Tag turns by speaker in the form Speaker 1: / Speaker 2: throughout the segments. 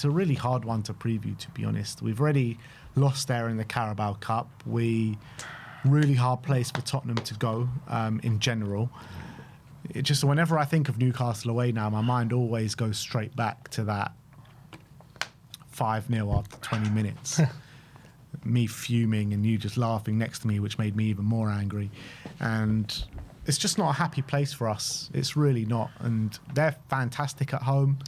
Speaker 1: it's a really hard one to preview, to be honest. We've already lost there in the Carabao Cup. Really hard place for Tottenham to go in general. It just, whenever I think of Newcastle away now, my mind always goes straight back to that 5-0 after 20 minutes. Me fuming and you just laughing next to me, which made me even more angry. And it's just not a happy place for us. It's really not. And they're fantastic at home.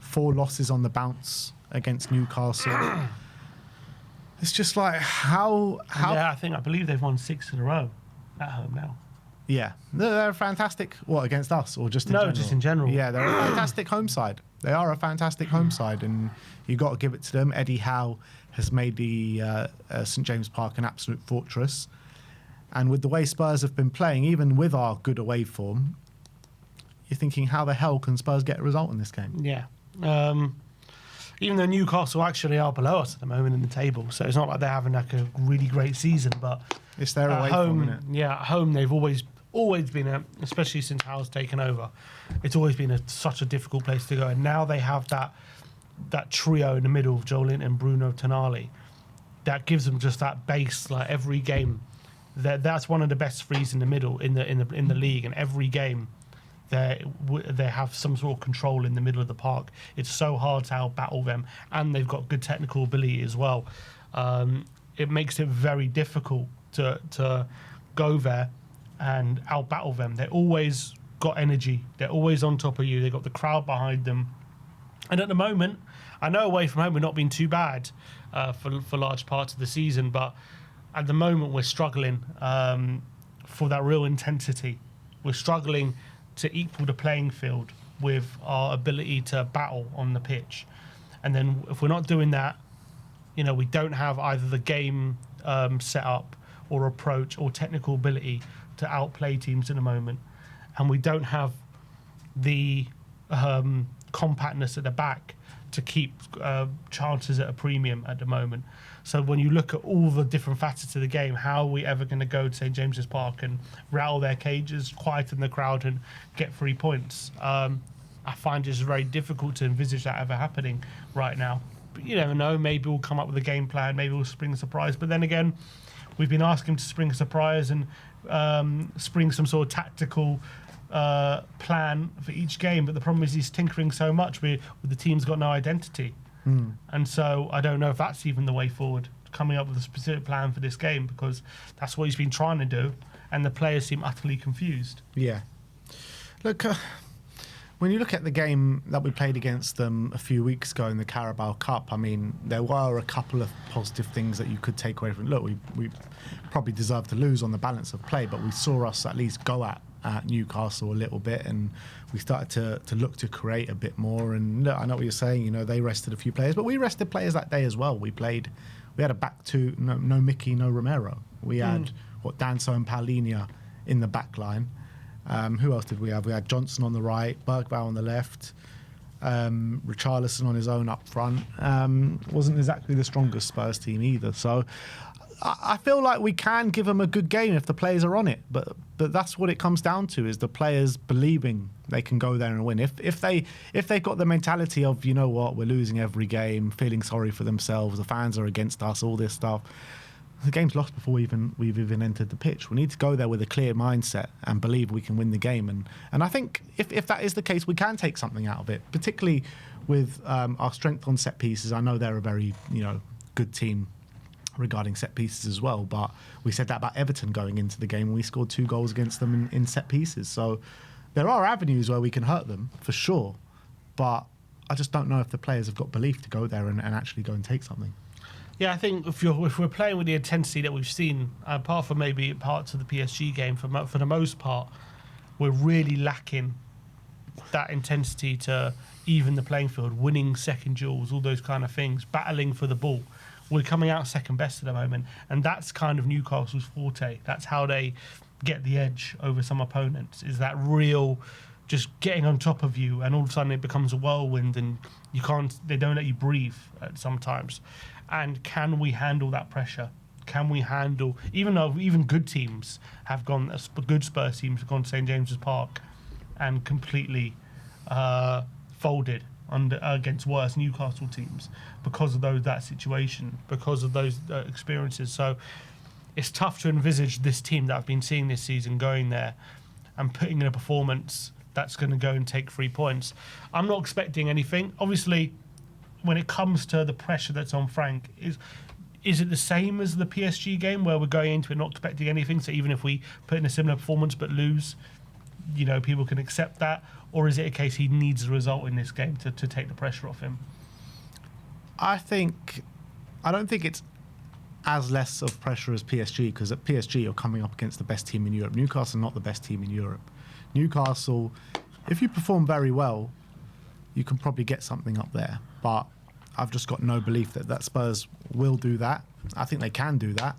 Speaker 1: 4 losses on the bounce against Newcastle. It's just like, how...
Speaker 2: Yeah, I believe they've won 6 in a row at home now.
Speaker 1: Yeah, they're fantastic. What, against us or just in general?
Speaker 2: No, just in general.
Speaker 1: Yeah, they're a fantastic home side. They are a fantastic home side, and you got to give it to them. Eddie Howe has made the St James Park an absolute fortress. And with the way Spurs have been playing, even with our good away form, you're thinking, how the hell can Spurs get a result in this game?
Speaker 2: Yeah. Even though Newcastle actually are below us at the moment in the table, so it's not like they're having like a really great season, but
Speaker 1: it's their away form, isn't it?
Speaker 2: Yeah, at home they've always been, especially since Howe's taken over, it's always been such a difficult place to go. And now they have that trio in the middle, Joelinton and Bruno Tonali, that gives them just that base. Like every game, that's one of the best threes in the middle in the league, and every game they have some sort of control in the middle of the park. It's so hard to out-battle them, and they've got good technical ability as well. It makes it very difficult to go there and out-battle them. They're always got energy. They're always on top of you. They've got the crowd behind them. And at the moment, I know away from home we're not been too bad for large parts of the season, but at the moment we're struggling for that real intensity. We're struggling to equal the playing field with our ability to battle on the pitch. And then if we're not doing that, we don't have either the game set up or approach or technical ability to outplay teams at the moment. And we don't have the compactness at the back to keep chances at a premium at the moment. So when you look at all the different facets of the game, how are we ever going to go to St James's Park and rattle their cages, quieten the crowd and get 3 points? I find it's very difficult to envisage that ever happening right now. But you never know, maybe we'll come up with a game plan, maybe we'll spring a surprise. But then again, we've been asking him to spring a surprise and spring some sort of tactical plan for each game. But the problem is he's tinkering so much with the team's got no identity. And so I don't know if that's even the way forward, coming up with a specific plan for this game, because that's what he's been trying to do, and the players seem utterly confused.
Speaker 1: Yeah. Look, when you look at the game that we played against them a few weeks ago in the Carabao Cup, I mean, there were a couple of positive things that you could take away from it. Look, we probably deserved to lose on the balance of play, but we saw us at least go at Newcastle a little bit, and we started to look to create a bit more. And look, I know what you're saying, they rested a few players, but we rested players that day as well. We had a back two, no Mickey, no Romero. We had Danso and Paulinho in the back line. Who else did we have? We had Johnson on the right, Bergvall on the left, Richarlison on his own up front. Wasn't exactly the strongest Spurs team either. So I feel like we can give them a good game if the players are on it, but that's what it comes down to, is the players believing they can go there and win. If they've got the mentality of, you know what, we're losing every game, feeling sorry for themselves, the fans are against us, all this stuff, the game's lost before we've even entered the pitch. We need to go there with a clear mindset and believe we can win the game. And I think if that is the case, we can take something out of it, particularly with our strength on set pieces. I know they're a very good team regarding set pieces as well, but we said that about Everton going into the game, and we scored 2 goals against them in set pieces. So there are avenues where we can hurt them for sure, but I just don't know if the players have got belief to go there and actually go and take something.
Speaker 2: Yeah, I think if we're playing with the intensity that we've seen, apart from maybe parts of the PSG game, for the most part, we're really lacking that intensity to even the playing field, winning second duels, all those kind of things, battling for the ball. We're coming out second best at the moment, and that's kind of Newcastle's forte. That's how they get the edge over some opponents, is that real just getting on top of you, and all of a sudden it becomes a whirlwind and they don't let you breathe sometimes. And can we handle that pressure? Can we handle, even though even good teams have gone, good Spurs teams have gone to St James's Park and completely folded against worse Newcastle teams because of that situation, because of those experiences. So it's tough to envisage this team that I've been seeing this season going there and putting in a performance that's going to go and take 3 points. I'm not expecting anything. Obviously, when it comes to the pressure that's on Frank, is it the same as the PSG game where we're going into it not expecting anything? So even if we put in a similar performance but lose, people can accept that? Or is it a case he needs a result in this game to take the pressure off him?
Speaker 1: I don't think it's as less of pressure as PSG, because at PSG you're coming up against the best team in Europe. Newcastle are not the best team in Europe. Newcastle, if you perform very well, you can probably get something up there. But I've just got no belief that Spurs will do that. I think they can do that.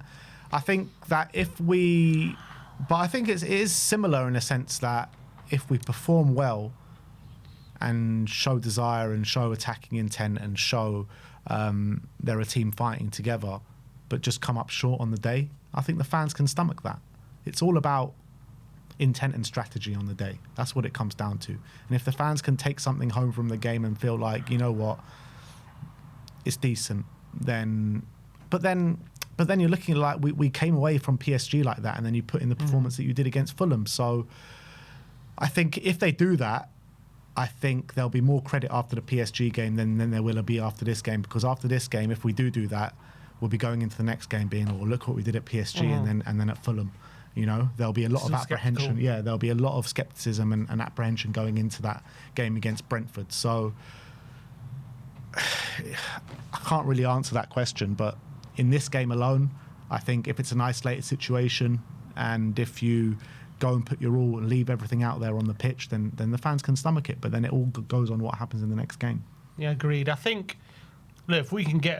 Speaker 1: I think that I think it is similar in a sense that if we perform well and show desire and show attacking intent and show they're a team fighting together, but just come up short on the day, I think the fans can stomach that. It's all about intent and strategy on the day. That's what it comes down to. And if the fans can take something home from the game and feel like, you know what, it's decent, then you're looking like we came away from PSG like that, and then you put in the performance that you did against Fulham. So I think if they do that, I think there'll be more credit after the PSG game than there will be after this game, because after this game, if we do that, we'll be going into the next game being, oh, look what we did at PSG and then at Fulham. There'll be a lot of apprehension.
Speaker 2: Skeptical.
Speaker 1: Yeah, there'll be a lot of skepticism and apprehension going into that game against Brentford. So I can't really answer that question, but in this game alone, I think if it's an isolated situation and if you go and put your all and leave everything out there on the pitch, then the fans can stomach it. But then it all goes on what happens in the next game.
Speaker 2: Yeah, agreed. I think, look, if we can get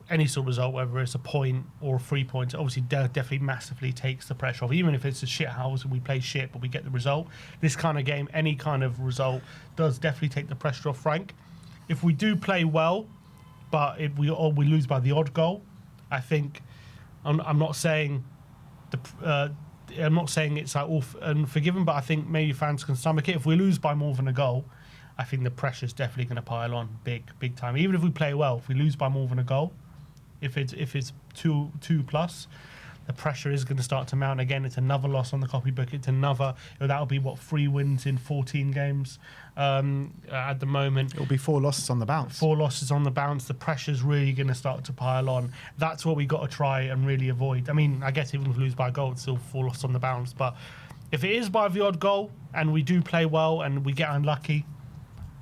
Speaker 2: any sort of result, whether it's a point or 3 points, obviously definitely massively takes the pressure off. Even if it's a shit house and we play shit, but we get the result, this kind of game, any kind of result does definitely take the pressure off Frank. If we do play well, but if we lose by the odd goal, I think I'm not saying it's like all unforgiven, but I think maybe fans can stomach it. If we lose by more than a goal, I think the pressure's definitely going to pile on big time. Even if we play well, if we lose by more than a goal, if it's two plus, the pressure is going to start to mount again. It's another loss on the copybook. It's another. That'll be 3 wins in 14 games at the moment.
Speaker 1: It'll be 4 losses on the bounce.
Speaker 2: 4 losses on the bounce. The pressure's really going to start to pile on. That's what we got to try and really avoid. I mean, I guess even if we lose by a goal, it's still 4 losses on the bounce. But if it is by the odd goal and we do play well and we get unlucky,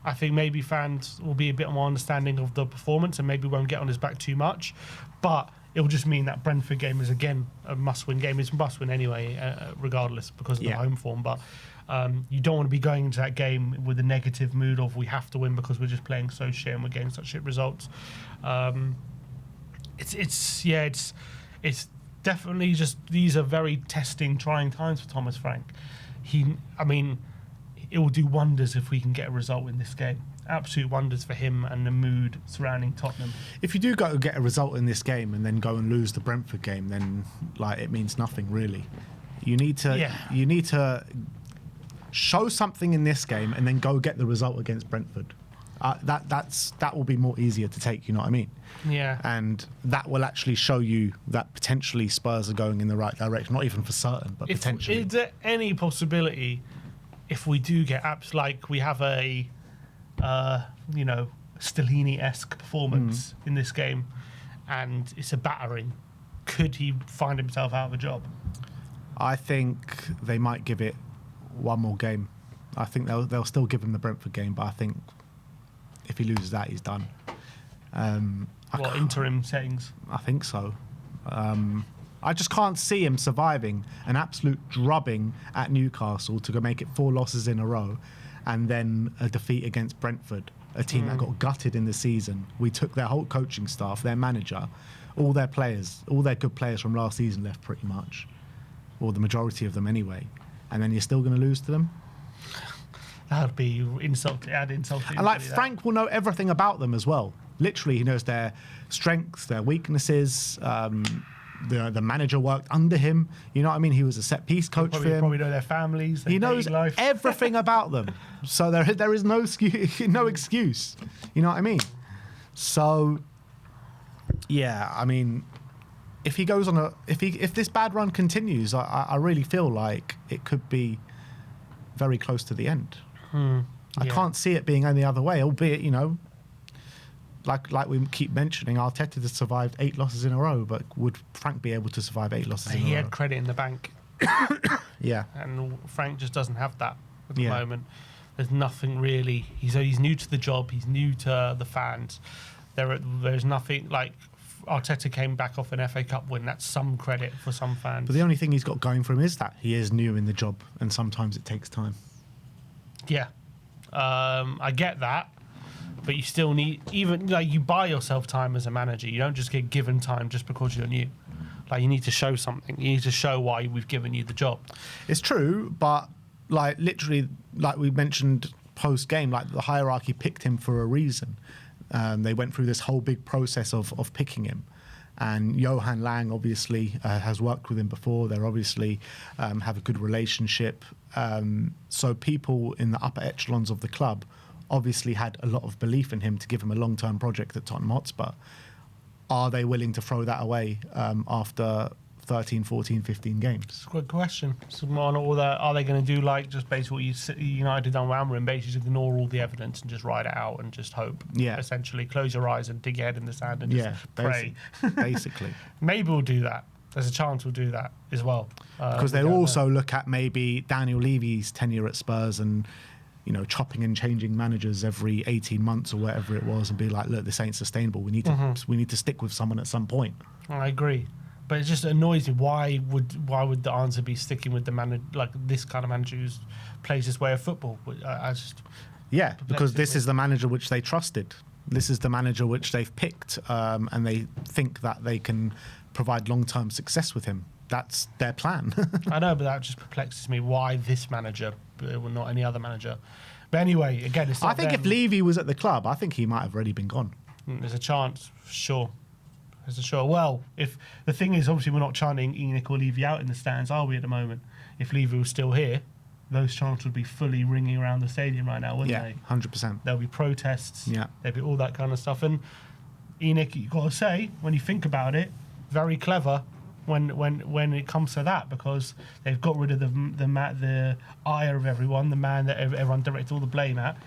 Speaker 2: I think maybe fans will be a bit more understanding of the performance and maybe won't get on his back too much. But it will just mean that Brentford game is again a must-win game. It's a must-win anyway, regardless, because of the home form. But you don't want to be going into that game with a negative mood of we have to win because we're just playing so shit and we're getting such shit results. It's definitely just, these are very testing, trying times for Thomas Frank. It will do wonders if we can get a result in this game. Absolute wonders for him and the mood surrounding Tottenham.
Speaker 1: If you do go to get a result in this game and then go and lose the Brentford game, then it means nothing really. You need to show something in this game and then go get the result against Brentford. That will be more easier to take. You know what I mean?
Speaker 2: Yeah.
Speaker 1: And that will actually show you that potentially Spurs are going in the right direction. Not even for certain, but potentially.
Speaker 2: Is there any possibility if we do get apps like we have a Stellini-esque performance in this game and it's a battering, could he find himself out of a job?
Speaker 1: I think they might give it one more game. I think they'll still give him the Brentford game, but I think if he loses that, he's done.
Speaker 2: Interim settings?
Speaker 1: I think so. I just can't see him surviving an absolute drubbing at Newcastle to go make it 4 losses in a row and then a defeat against Brentford, a team that got gutted in the season. We took their whole coaching staff, their manager, all their players, all their good players from last season left pretty much, or the majority of them anyway, and then you're still going to lose to them?
Speaker 2: That would be insult. Add insult.
Speaker 1: And Frank will know everything about them as well. Literally, he knows their strengths, their weaknesses. the manager worked under him. You know what I mean? He was a set piece coach for him.
Speaker 2: Probably know their families. Their
Speaker 1: He knows
Speaker 2: life.
Speaker 1: everything about them. So there is no excuse. You know what I mean? So yeah, I mean, if he goes on if this bad run continues, I really feel like it could be very close to the end. I can't see it being any other way, albeit, you know, like we keep mentioning, Arteta has survived 8 losses in a row, but would Frank be able to survive 8 losses in a row?
Speaker 2: He had credit in the bank.
Speaker 1: Yeah.
Speaker 2: And Frank just doesn't have that at the
Speaker 1: Yeah.
Speaker 2: moment. There's nothing really. He's new to the job. He's new to the fans. There's nothing like Arteta came back off an FA Cup win. That's some credit for some fans.
Speaker 1: But the only thing he's got going for him is that he is new in the job, and sometimes it takes time.
Speaker 2: Yeah, I get that, but you still need, even like, you buy yourself time as a manager. You don't just get given time just because you're new. Like, you need to show something. You need to show why we've given you the job.
Speaker 1: It's true, but like literally, like we mentioned post game, like the hierarchy picked him for a reason. They went through this whole big process of picking him. And Johan Lang obviously has worked with him before. They're obviously have a good relationship. So people in the upper echelons of the club obviously had a lot of belief in him to give him a long-term project at Tottenham Hotspur. Are they willing to throw that away after 13, 14, 15 games?
Speaker 2: It's a good question. So on all that, are they going to do like just basically what United done with Amorim, basically ignore all the evidence and just ride it out and just hope?
Speaker 1: Yeah.
Speaker 2: Essentially, close your eyes and dig your head in the sand and just pray.
Speaker 1: Basically.
Speaker 2: Maybe we'll do that. There's a chance we'll do that as well.
Speaker 1: Because they'll also look at maybe Daniel Levy's tenure at Spurs and, you know, chopping and changing managers every 18 months or whatever it was, and be like, look, this ain't sustainable. We need to stick with someone at some point.
Speaker 2: I agree. But it just annoys me. Why would the answer be sticking with the manager, like this kind of manager who plays this way of football?
Speaker 1: Because this is the manager which they trusted. This is the manager which they've picked, and they think that they can provide long-term success with him. That's their plan.
Speaker 2: I know, but that just perplexes me. Why this manager, not any other manager? But anyway, again, it's not
Speaker 1: I think
Speaker 2: them.
Speaker 1: if Levy was at the club, I think he might have already been gone.
Speaker 2: There's a chance, sure. There's a sure. Well, if the thing is, obviously, we're not chanting Enoch or Levy out in the stands, are we, at the moment? If Levy was still here, those chants would be fully ringing around the stadium right now, wouldn't they?
Speaker 1: 100%.
Speaker 2: There'll be protests.
Speaker 1: Yeah.
Speaker 2: There'll be all that kind of stuff. And Enoch, you've got to say, when you think about it, very clever when it comes to that, because they've got rid of the ire of everyone, the man that everyone directed all the blame at.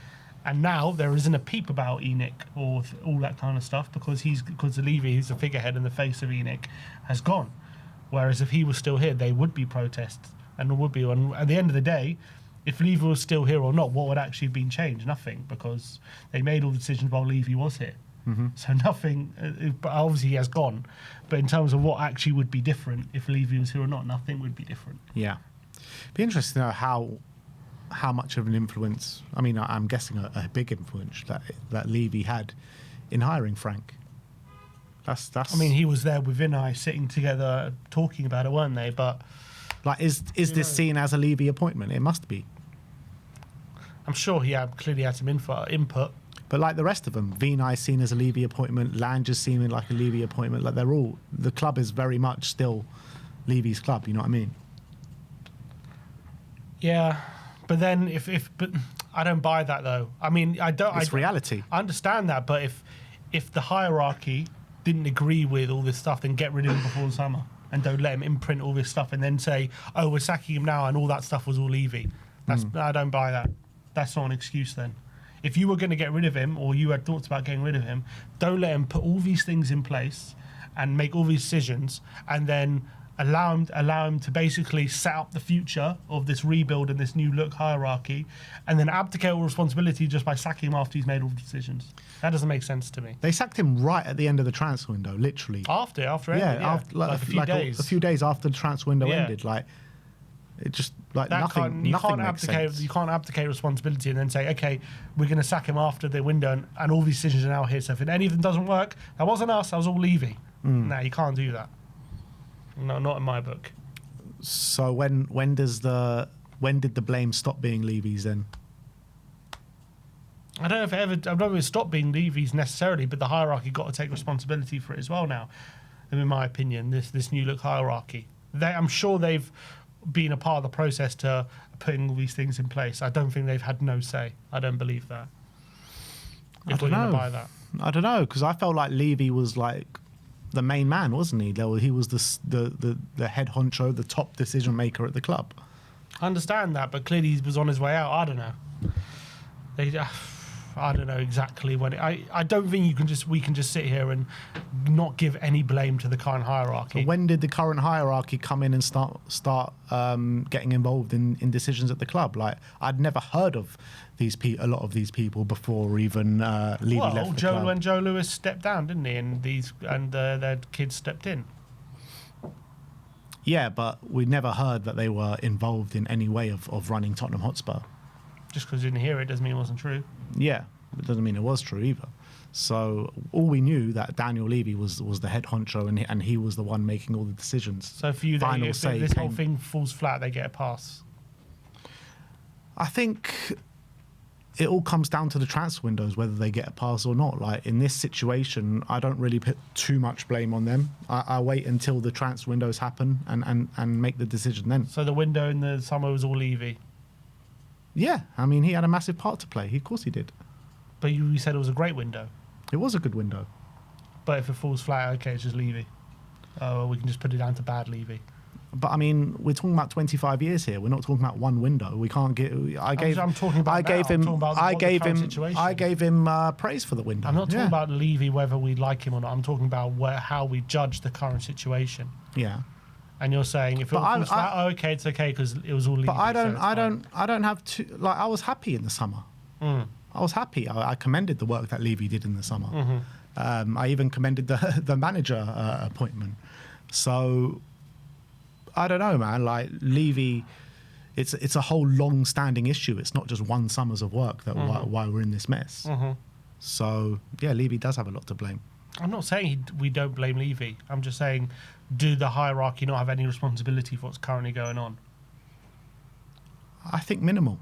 Speaker 2: And now there isn't a peep about Enoch or all that kind of stuff because Levy, who's the figurehead and the face of Enoch, has gone. Whereas if he was still here, they would be protests, and there would be. And at the end of the day, if Levy was still here or not, what would actually have been changed? Nothing, because they made all the decisions while Levy was here. So nothing. But obviously he has gone. But in terms of what actually would be different if Levy was here or not, nothing would be different.
Speaker 1: Yeah, be interesting to know how much of an influence. I mean, I'm guessing a big influence that Levy had in hiring Frank. That's.
Speaker 2: I mean, he was there with Vinay sitting together talking about it, weren't they? But
Speaker 1: like, is this seen as a Levy appointment? It must be.
Speaker 2: I'm sure he clearly had some input.
Speaker 1: But like the rest of them, Vinay seen as a Levy appointment, Lange seen like a Levy appointment. Like the club is very much still Levy's club. You know what I mean?
Speaker 2: Yeah. But then, but I don't buy that though. I mean, I don't.
Speaker 1: It's reality.
Speaker 2: I understand that, but if the hierarchy didn't agree with all this stuff, then get rid of him before the summer and don't let him imprint all this stuff, and then say, "Oh, we're sacking him now," and all that stuff was all Levy. I don't buy that. That's not an excuse then. If you were going to get rid of him, or you had thoughts about getting rid of him, don't let him put all these things in place and make all these decisions, and then allow him to basically set up the future of this rebuild and this new look hierarchy, and then abdicate all responsibility just by sacking him after he's made all the decisions. That doesn't make sense to me.
Speaker 1: They sacked him right at the end of the transfer window, literally.
Speaker 2: After ended,
Speaker 1: after
Speaker 2: like a few days.
Speaker 1: A few days after the transfer window ended, like it just like nothing makes sense.
Speaker 2: You can't abdicate responsibility and then say, okay, we're going to sack him after the window, and all these decisions are now here. So if any of them doesn't work, that wasn't us. That was all Levy. No, you can't do that. No, not in my book.
Speaker 1: So when did the blame stop being Levy's then?
Speaker 2: I don't know if it stopped being Levy's necessarily, but the hierarchy got to take responsibility for it as well now. in my opinion, this new look hierarchy. I'm sure they've been a part of the process to putting all these things in place. I don't think they've had no say. I don't believe that. If we're going to buy that.
Speaker 1: I don't know, because I felt like Levy was like the main man, wasn't he? He was the head honcho, the top decision maker at the club.
Speaker 2: I understand that, but clearly he was on his way out. I don't know. I don't know exactly when. I don't think we can just sit here and not give any blame to the current hierarchy.
Speaker 1: But when did the current hierarchy come in and start getting involved in decisions at the club? Like, I'd never heard of a lot of these people before even Levy left the club.
Speaker 2: When Joe Lewis stepped down, didn't he? And their kids stepped in.
Speaker 1: Yeah, but we never heard that they were involved in any way of running Tottenham Hotspur.
Speaker 2: Just because you didn't hear it doesn't mean it wasn't true.
Speaker 1: Yeah, it doesn't mean it was true either. So all we knew that Daniel Levy was the head honcho and he was the one making all the decisions.
Speaker 2: So for you, if this whole thing falls flat, they get a pass?
Speaker 1: I think it all comes down to the transfer windows, whether they get a pass or not. Like, in this situation, I don't really put too much blame on them. I wait until the transfer windows happen and make the decision then.
Speaker 2: So the window in the summer was all Levy?
Speaker 1: Yeah, I mean, he had a massive part to play. Of course he did.
Speaker 2: But you said it was a great window.
Speaker 1: It was a good window.
Speaker 2: But if it falls flat, okay, it's just Levy. Oh, we can just put it down to bad Levy.
Speaker 1: But I mean, we're talking about 25 years here. We're not talking about one window. We can't get. I gave him praise for the window.
Speaker 2: I'm not talking about Levy, whether we like him or not. I'm talking about how we judge the current situation.
Speaker 1: Yeah.
Speaker 2: And you're saying if it falls flat, okay, it's okay because it was all Levy.
Speaker 1: But I don't have to. Like, I was happy in the summer. I was happy. I commended the work that Levy did in the summer.
Speaker 2: Mm-hmm.
Speaker 1: I even commended the manager appointment. So I don't know, man. Like, Levy, it's a whole long-standing issue. It's not just one summers of work that why we're in this mess. So yeah, Levy does have a lot to blame.
Speaker 2: I'm not saying we don't blame Levy. I'm just saying, do the hierarchy not have any responsibility for what's currently going on?
Speaker 1: I think minimal,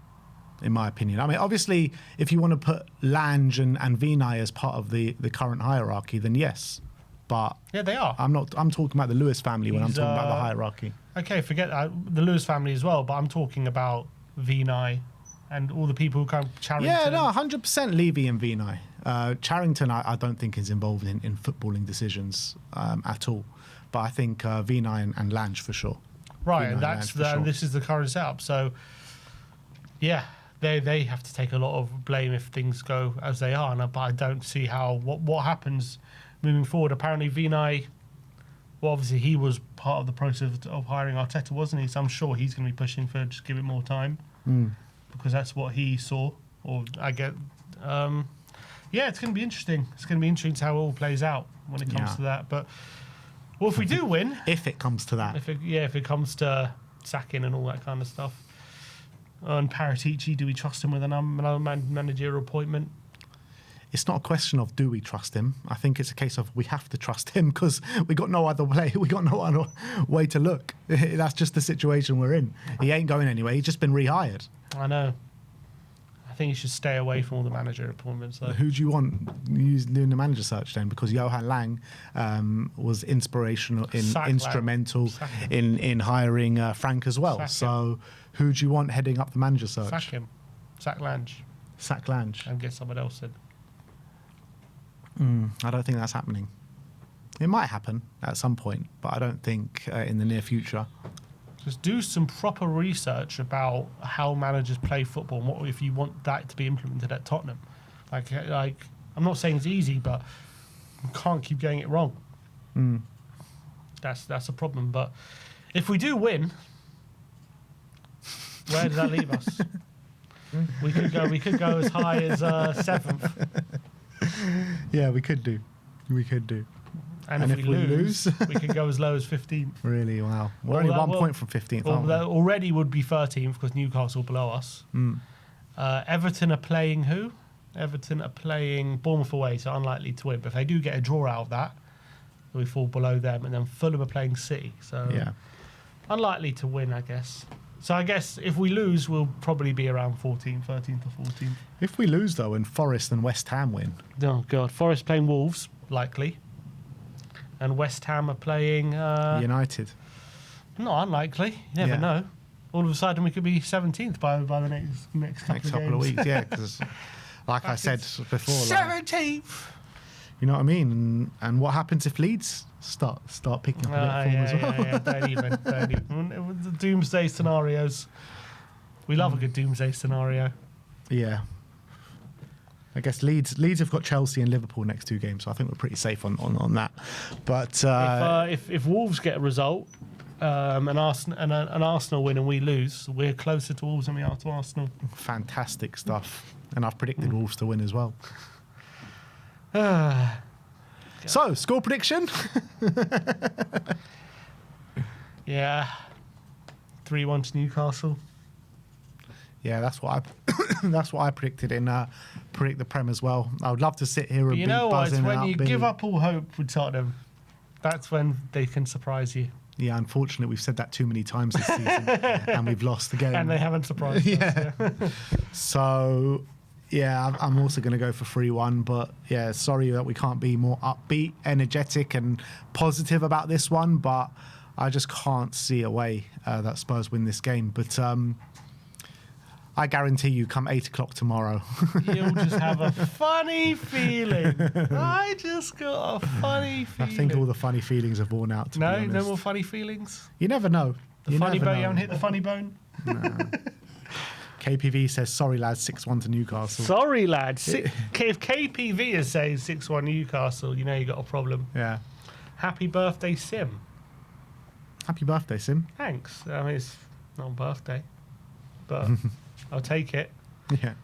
Speaker 1: in my opinion. I mean, obviously, if you want to put Lange and Vinay as part of the current hierarchy, then yes. But
Speaker 2: yeah, they are.
Speaker 1: I'm talking about the Lewis family when I'm talking about the hierarchy.
Speaker 2: Okay, forget the Lewis family as well, but I'm talking about Vinay and all the people who come, Charrington.
Speaker 1: Yeah, no, 100% Levy and Vinay. Charrington, I don't think is involved in footballing decisions at all. But I think Vinay and Lange for sure.
Speaker 2: Right, and this is the current setup. So, yeah, they have to take a lot of blame if things go as they are. But I don't see what happens moving forward. Apparently, Vinay, well, obviously he was part of the process of hiring Arteta, wasn't he? So I'm sure he's going to be pushing for just give it more time because that's what he saw. Or I get, yeah, it's going to be interesting. It's going to be interesting how it all plays out when it comes to that. But well, if we do win,
Speaker 1: if it comes to that,
Speaker 2: if it comes to sacking and all that kind of stuff, and Paratici, do we trust him with another managerial appointment?
Speaker 1: It's not a question of do we trust him. I think it's a case of we have to trust him because we got no other way. We got no other way to look. That's just the situation we're in. He ain't going anywhere. He's just been rehired.
Speaker 2: I know. I think he should stay away from all the manager appointments. Though.
Speaker 1: Who do you want doing the manager search then? Because Johan Lang was instrumental in hiring Frank as well. So who do you want heading up the manager search?
Speaker 2: Sack him. Sack Lange.
Speaker 1: Sack Lange.
Speaker 2: And get someone else in.
Speaker 1: I don't think that's happening. It might happen at some point, but I don't think in the near future.
Speaker 2: Just do some proper research about how managers play football and what if you want that to be implemented at Tottenham. Like I'm not saying it's easy, but you can't keep getting it wrong. That's a problem. But if we do win, where does that leave us? We could go as high as 7th.
Speaker 1: Yeah, we could do. And if we lose,
Speaker 2: we could go as low as 15th.
Speaker 1: Really? Wow. We're only 1 point from 15th, aren't we?
Speaker 2: Already would be 13th because Newcastle below us. Everton are playing who? Everton are playing Bournemouth away, so unlikely to win. But if they do get a draw out of that, we fall below them. And then Fulham are playing City, so unlikely to win, I guess. So I guess if we lose, we'll probably be around 13th or 14th.
Speaker 1: If we lose, though, and Forest and West Ham win.
Speaker 2: Oh, God. Forest playing Wolves, likely. and West Ham are playing.
Speaker 1: United.
Speaker 2: Not unlikely. You never know. All of a sudden, we could be 17th by the next couple
Speaker 1: of weeks. Yeah, because like I said before,
Speaker 2: 17th.
Speaker 1: You know what I mean? And what happens if Leeds start picking up a bit of form as well?
Speaker 2: Yeah. Don't even. The doomsday scenarios. We love a good doomsday scenario.
Speaker 1: Yeah. I guess Leeds have got Chelsea and Liverpool next 2 games, so I think we're pretty safe on that. But
Speaker 2: if Wolves get a result, an Arsenal win and we lose, we're closer to Wolves than we are to Arsenal.
Speaker 1: Fantastic stuff. And I've predicted Wolves to win as well. So, score prediction?
Speaker 2: Yeah. 3-1 to Newcastle.
Speaker 1: Yeah, that's what I predicted in Predict the Prem as well. I would love to sit here and be buzzing.
Speaker 2: You know what? It's when
Speaker 1: and
Speaker 2: you give up all hope with Tottenham. That's when they can surprise you.
Speaker 1: Yeah, unfortunately, we've said that too many times this season, and we've lost the game.
Speaker 2: And they haven't surprised us. Yeah.
Speaker 1: So, yeah, I'm also going to go for 3-1. But, yeah, sorry that we can't be more upbeat, energetic, and positive about this one. But I just can't see a way that Spurs win this game. But I guarantee you, come 8 o'clock tomorrow,
Speaker 2: you'll just have a funny feeling. I just got a funny feeling.
Speaker 1: I think all the funny feelings have worn out.
Speaker 2: No more funny feelings.
Speaker 1: You never know.
Speaker 2: The funny bone. You haven't hit the funny bone.
Speaker 1: No. KPV says, sorry, lads, 6-1 to Newcastle.
Speaker 2: Sorry, lads. If KPV is saying 6-1 Newcastle, you know you got a problem.
Speaker 1: Yeah.
Speaker 2: Happy birthday, Sim.
Speaker 1: Happy birthday, Sim.
Speaker 2: Thanks. I mean, it's not a birthday, but I'll take it.
Speaker 1: Yeah.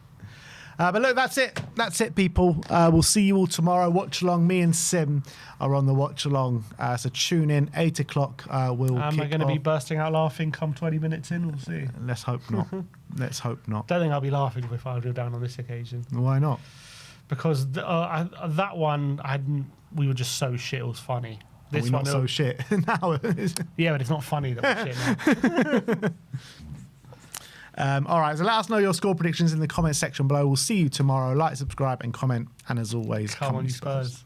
Speaker 1: But look, that's it. That's it, people. We'll see you all tomorrow. Watch along. Me and Sim are on the watch along. So tune in, 8 o'clock. Am
Speaker 2: I going to be bursting out laughing come 20 minutes in? We'll see.
Speaker 1: Let's hope not. Let's hope not.
Speaker 2: Don't think I'll be laughing if I go down on this occasion.
Speaker 1: Why not?
Speaker 2: Because that one, we were just so shit. It was funny.
Speaker 1: This one, not so shit. Now,
Speaker 2: yeah, but it's not funny that we're shit now.
Speaker 1: All right, so let us know your score predictions in the comment section below. We'll see you tomorrow. Like, subscribe, and comment. And as always,
Speaker 2: come on, you Spurs.